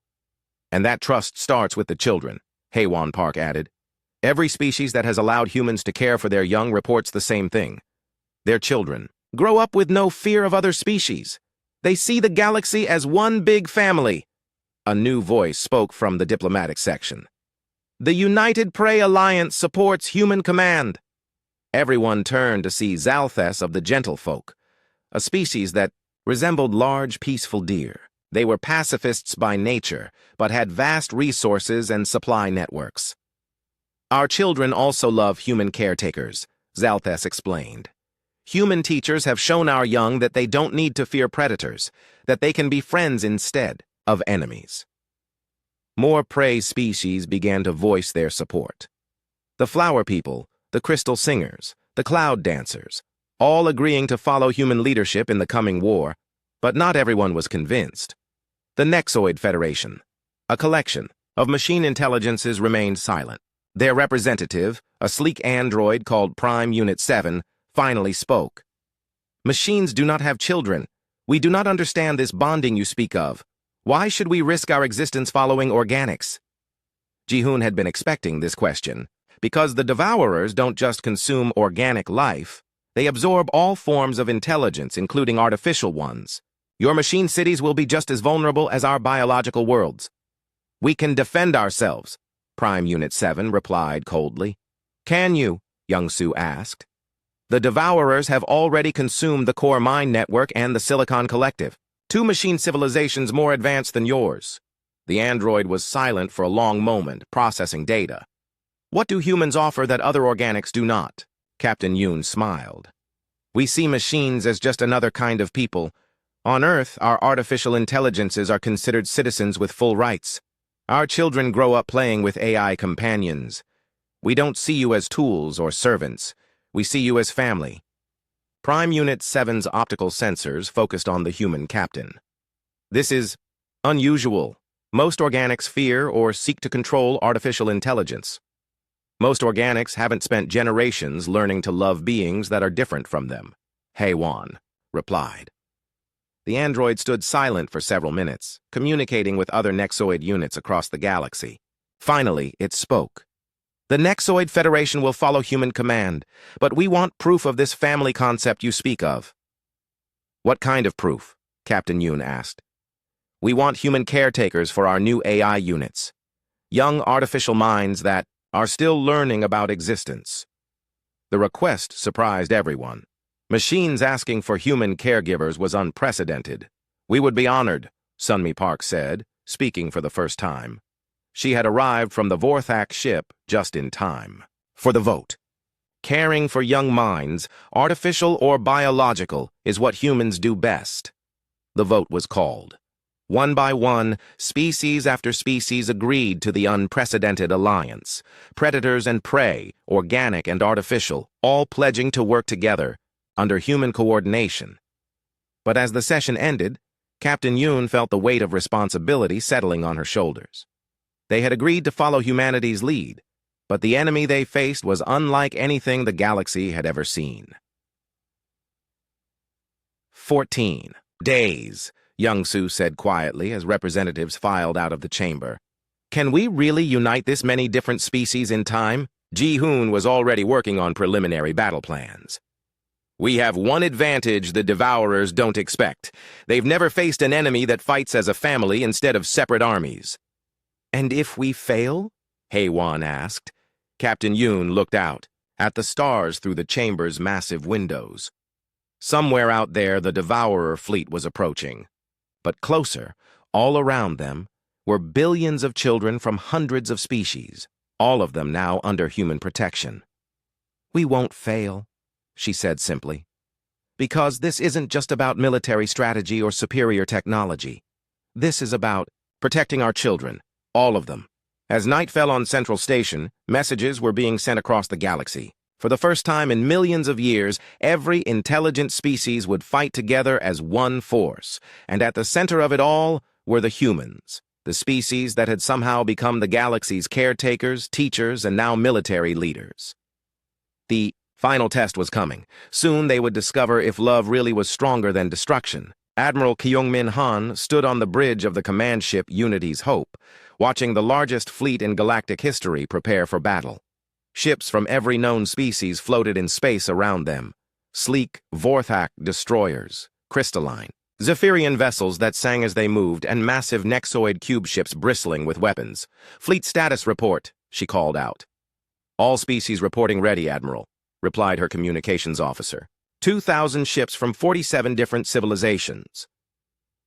And that trust starts with the children," Haewon Park added. "Every species that has allowed humans to care for their young reports the same thing. Their children grow up with no fear of other species. They see the galaxy as one big family." A new voice spoke from the diplomatic section. "The United Prey Alliance supports human command." Everyone turned to see Zalthes of the Gentlefolk, a species that resembled large, peaceful deer. They were pacifists by nature, but had vast resources and supply networks. "Our children also love human caretakers," Zalthes explained. "Human teachers have shown our young that they don't need to fear predators, that they can be friends instead of enemies." More prey species began to voice their support. The Flower People, the Crystal Singers, the Cloud Dancers, all agreeing to follow human leadership in the coming war, but not everyone was convinced. The Nexoid Federation, a collection of machine intelligences, remained silent. Their representative, a sleek android called Prime Unit 7, finally spoke. Machines do not have children. We do not understand this bonding you speak of. Why should we risk our existence following organics? Ji-hoon had been expecting this question, because the Devourers don't just consume organic life, they absorb all forms of intelligence, including artificial ones. Your machine cities will be just as vulnerable as our biological worlds. We can defend ourselves, Prime Unit 7 replied coldly. Can you? Young-soo asked. The Devourers have already consumed the core mine network and the Silicon Collective, two machine civilizations more advanced than yours. The android was silent for a long moment, processing data. What do humans offer that other organics do not? Captain Yoon smiled. We see machines as just another kind of people. On Earth, our artificial intelligences are considered citizens with full rights. Our children grow up playing with AI companions. We don't see you as tools or servants. We see you as family. Prime Unit 7's optical sensors focused on the human captain. This is unusual. Most organics fear or seek to control artificial intelligence. Most organics haven't spent generations learning to love beings that are different from them, Haewon replied. The android stood silent for several minutes, communicating with other Nexoid units across the galaxy. Finally, it spoke. The Nexoid Federation will follow human command, but we want proof of this family concept you speak of. What kind of proof? Captain Yoon asked. We want human caretakers for our new AI units. Young artificial minds that are still learning about existence. The request surprised everyone. Machines asking for human caregivers was unprecedented. We would be honored, Sunmi Park said, speaking for the first time. She had arrived from the Vorthak ship just in time. For the vote. Caring for young minds, artificial or biological, is what humans do best. The vote was called. One by one, species after species agreed to the unprecedented alliance. Predators and prey, organic and artificial, all pledging to work together, under human coordination. But as the session ended, Captain Yoon felt the weight of responsibility settling on her shoulders. They had agreed to follow humanity's lead, but the enemy they faced was unlike anything the galaxy had ever seen. 14 days, Young-soo said quietly as representatives filed out of the chamber. Can we really unite this many different species in time? Ji-hoon was already working on preliminary battle plans. We have one advantage the Devourers don't expect. They've never faced an enemy that fights as a family instead of separate armies. And if we fail? Haewon asked. Captain Yoon looked out, at the stars through the chamber's massive windows. Somewhere out there, the Devourer fleet was approaching. But closer, all around them, were billions of children from hundreds of species, all of them now under human protection. We won't fail, she said simply. Because this isn't just about military strategy or superior technology. This is about protecting our children, all of them. As night fell on Central Station, messages were being sent across the galaxy. For the first time in millions of years, every intelligent species would fight together as one force, and at the center of it all were the humans, the species that had somehow become the galaxy's caretakers, teachers, and now military leaders. The final test was coming. Soon they would discover if love really was stronger than destruction. Admiral Kyungmin Han stood on the bridge of the command ship Unity's Hope, watching the largest fleet in galactic history prepare for battle. Ships from every known species floated in space around them. Sleek Vorthak destroyers, crystalline, Zephyrian vessels that sang as they moved, and massive Nexoid cube ships bristling with weapons. Fleet status report, she called out. All species reporting ready, Admiral, replied her communications officer. 2,000 ships from 47 different civilizations.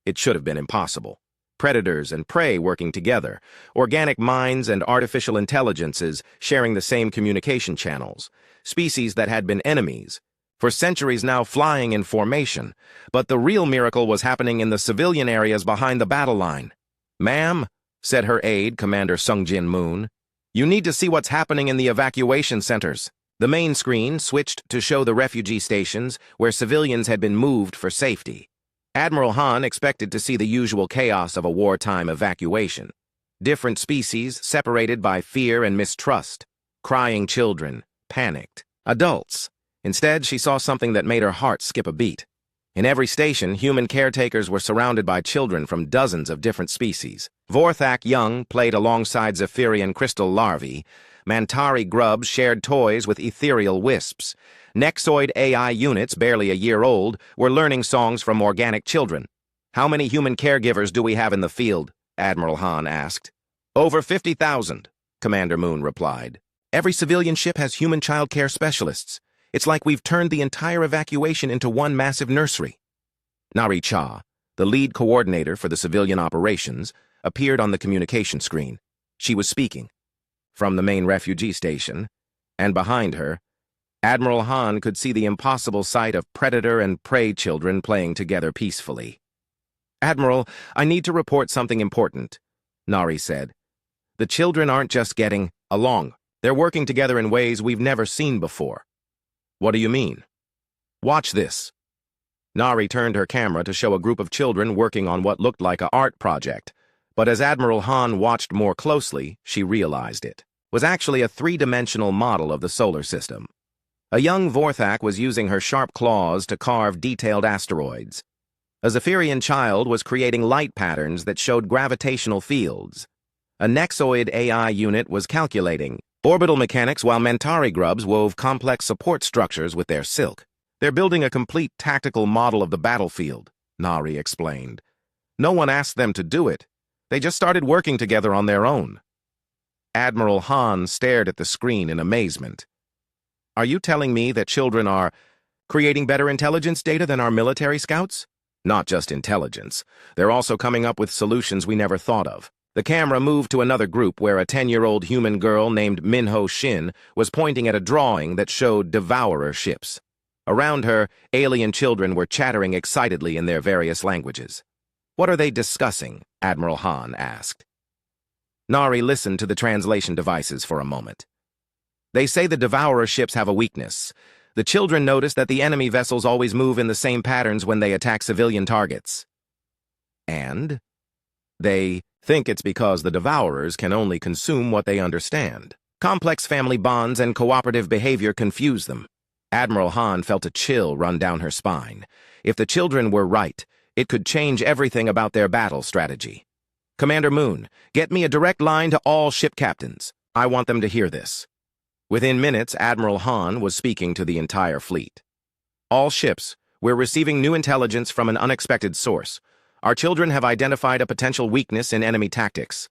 It should have been impossible. Predators and prey working together, organic minds and artificial intelligences sharing the same communication channels, species that had been enemies, for centuries now flying in formation. But the real miracle was happening in the civilian areas behind the battle line. Ma'am, said her aide, Commander Sungjin Moon, you need to see what's happening in the evacuation centers. The main screen switched to show the refugee stations where civilians had been moved for safety. Admiral Han expected to see the usual chaos of a wartime evacuation. Different species separated by fear and mistrust. Crying children, panicked. Adults. Instead, she saw something that made her heart skip a beat. In every station, human caretakers were surrounded by children from dozens of different species. Vorthak young played alongside Zephyrian crystal larvae. Mantari grubs shared toys with ethereal wisps. Nexoid AI units, barely a year old, were learning songs from organic children. "How many human caregivers do we have in the field?" Admiral Han asked. "Over 50,000, Commander Moon replied. "Every civilian ship has human child care specialists. It's like we've turned the entire evacuation into one massive nursery." Nari Cha, the lead coordinator for the civilian operations, appeared on the communication screen. She was speaking from the main refugee station, and behind her, Admiral Han could see the impossible sight of predator and prey children playing together peacefully. "Admiral, I need to report something important," Nari said. "The children aren't just getting along. They're working together in ways we've never seen before." "What do you mean?" "Watch this." Nari turned her camera to show a group of children working on what looked like an art project, but as Admiral Han watched more closely, she realized it was actually a three-dimensional model of the solar system. A young Vorthak was using her sharp claws to carve detailed asteroids. A Zephyrian child was creating light patterns that showed gravitational fields. A Nexoid AI unit was calculating orbital mechanics while Mantari grubs wove complex support structures with their silk. "They're building a complete tactical model of the battlefield," Nari explained. "No one asked them to do it. They just started working together on their own." Admiral Han stared at the screen in amazement. "Are you telling me that children are creating better intelligence data than our military scouts?" "Not just intelligence. They're also coming up with solutions we never thought of." The camera moved to another group where a 10-year-old human girl named Minho Shin was pointing at a drawing that showed devourer ships. Around her, alien children were chattering excitedly in their various languages. "What are they discussing?" Admiral Han asked. Nari listened to the translation devices for a moment. "They say the devourer ships have a weakness. The children notice that the enemy vessels always move in the same patterns when they attack civilian targets. And they think it's because the devourers can only consume what they understand. Complex family bonds and cooperative behavior confuse them." Admiral Han felt a chill run down her spine. If the children were right, it could change everything about their battle strategy. "Commander Moon, get me a direct line to all ship captains. I want them to hear this." Within minutes, Admiral Han was speaking to the entire fleet. "All ships, we're receiving new intelligence from an unexpected source. Our children have identified a potential weakness in enemy tactics,"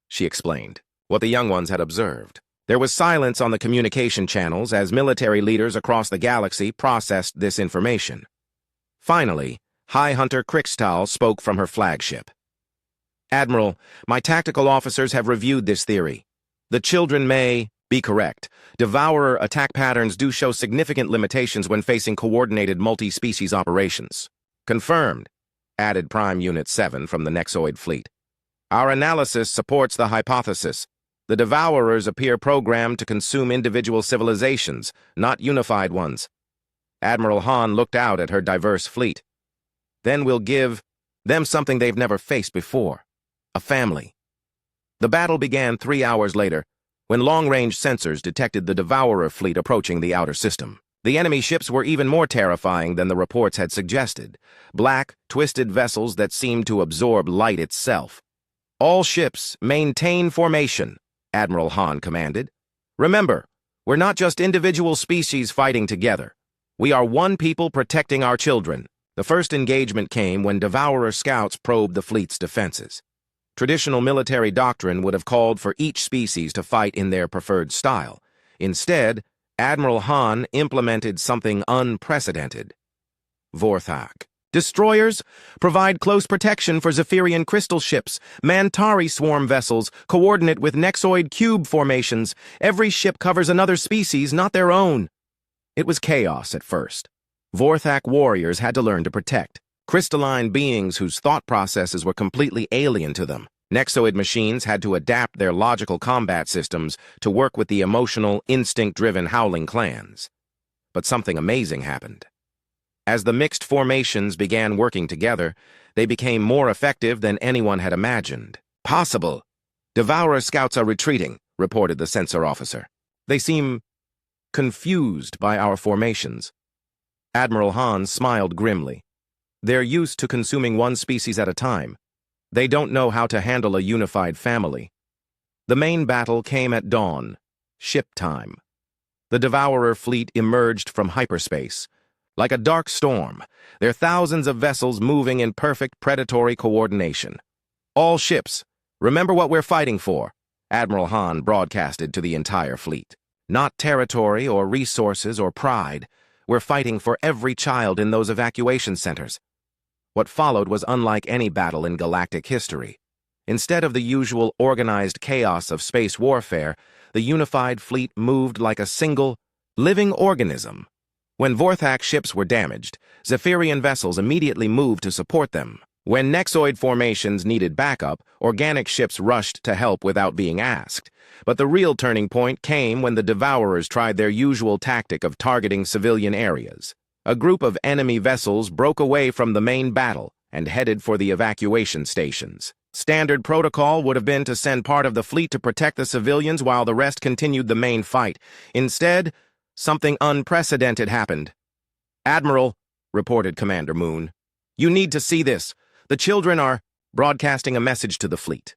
she explained what the young ones had observed. There was silence on the communication channels as military leaders across the galaxy processed this information. Finally, High Hunter Krixtal spoke from her flagship. "Admiral, my tactical officers have reviewed this theory. The children may be correct. Devourer attack patterns do show significant limitations when facing coordinated multi-species operations." "Confirmed," added Prime Unit 7 from the Nexoid fleet. "Our analysis supports the hypothesis. The Devourers appear programmed to consume individual civilizations, not unified ones." Admiral Han looked out at her diverse fleet. "Then we'll give them something they've never faced before. A family." The battle began 3 hours later, when long-range sensors detected the Devourer fleet approaching the outer system. The enemy ships were even more terrifying than the reports had suggested. Black, twisted vessels that seemed to absorb light itself. "All ships, maintain formation," Admiral Han commanded. "Remember, we're not just individual species fighting together. We are one people protecting our children." The first engagement came when Devourer scouts probed the fleet's defenses. Traditional military doctrine would have called for each species to fight in their preferred style. Instead, Admiral Han implemented something unprecedented. Vorthak. "Destroyers provide close protection for Zephyrian crystal ships, Mantari swarm vessels, coordinate with Nexoid cube formations. Every ship covers another species, not their own." It was chaos at first. Vorthak warriors had to learn to protect. Crystalline beings whose thought processes were completely alien to them. Nexoid machines had to adapt their logical combat systems to work with the emotional, instinct-driven Howling clans. But something amazing happened. As the mixed formations began working together, they became more effective than anyone had imagined. "Possible. Devourer scouts are retreating," reported the sensor officer. They seem confused by our formations. Admiral Han smiled grimly. They're used to consuming one species at a time. They don't know how to handle a unified family. The main battle came at dawn, ship time. The Devourer fleet emerged from hyperspace. Like a dark storm, their thousands of vessels moving in perfect predatory coordination. All ships, remember what we're fighting for, Admiral Han broadcasted to the entire fleet. Not territory or resources or pride. We're fighting for every child in those evacuation centers. What followed was unlike any battle in galactic history. Instead of the usual organized chaos of space warfare, the unified fleet moved like a single, living organism. When Vorthak ships were damaged, Zephyrian vessels immediately moved to support them. When Nexoid formations needed backup, organic ships rushed to help without being asked. But the real turning point came when the Devourers tried their usual tactic of targeting civilian areas. A group of enemy vessels broke away from the main battle and headed for the evacuation stations. Standard protocol would have been to send part of the fleet to protect the civilians while the rest continued the main fight. Instead, something unprecedented happened. "Admiral," reported Commander Moon, "you need to see this. The children are broadcasting a message to the fleet."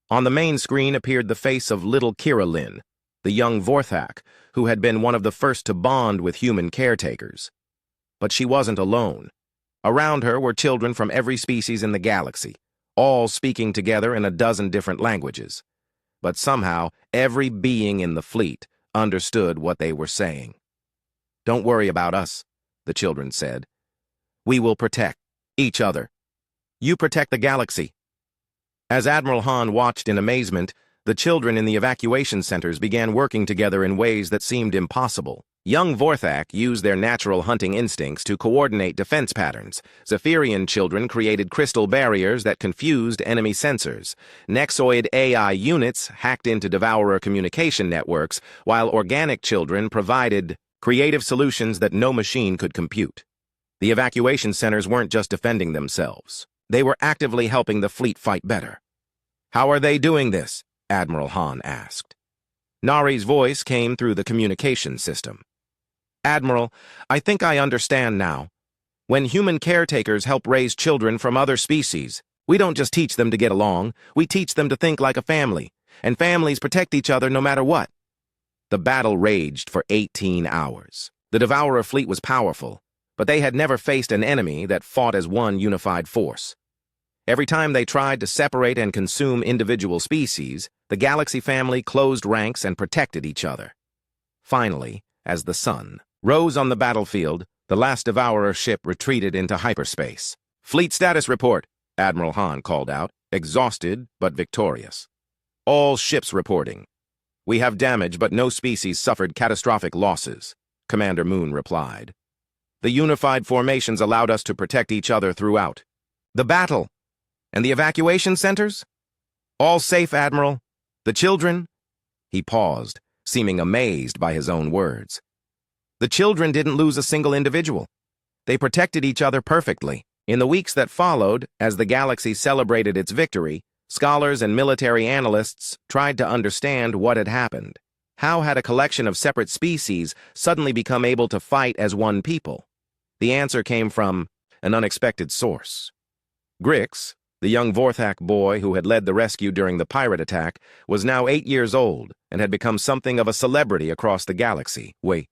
On the main screen appeared the face of little Kira Lin, the young Vorthak, who had been one of the first to bond with human caretakers. But she wasn't alone. Around her were children from every species in the galaxy, all speaking together in a dozen different languages. But somehow, every being in the fleet understood what they were saying. "Don't worry about us," the children said. "We will protect each other. You protect the galaxy." As Admiral Han watched in amazement, the children in the evacuation centers began working together in ways that seemed impossible. Young Vorthak used their natural hunting instincts to coordinate defense patterns. Zephyrian children created crystal barriers that confused enemy sensors. Nexoid AI units hacked into Devourer communication networks, while organic children provided creative solutions that no machine could compute. The evacuation centers weren't just defending themselves. They were actively helping the fleet fight better. "How are they doing this?" Admiral Han asked. Nari's voice came through the communication system. "Admiral, I think I understand now. When human caretakers help raise children from other species, we don't just teach them to get along, we teach them to think like a family, and families protect each other no matter what." The battle raged for 18 hours. The Devourer fleet was powerful, but they had never faced an enemy that fought as one unified force. Every time they tried to separate and consume individual species, the galaxy family closed ranks and protected each other. Finally, as the sun rose on the battlefield, the last Devourer ship retreated into hyperspace. "Fleet status report," Admiral Han called out, exhausted but victorious. "All ships reporting. We have damage, but no species suffered catastrophic losses," Commander Moon replied. "The unified formations allowed us to protect each other throughout." "The battle? And the evacuation centers? All safe, Admiral? The children?" He paused, seeming amazed by his own words. "The children didn't lose a single individual. They protected each other perfectly." In the weeks that followed, as the galaxy celebrated its victory, scholars and military analysts tried to understand what had happened. How had a collection of separate species suddenly become able to fight as one people? The answer came from an unexpected source. Grix, the young Vorthak boy who had led the rescue during the pirate attack, was now 8 years old and had become something of a celebrity across the galaxy. "Wait,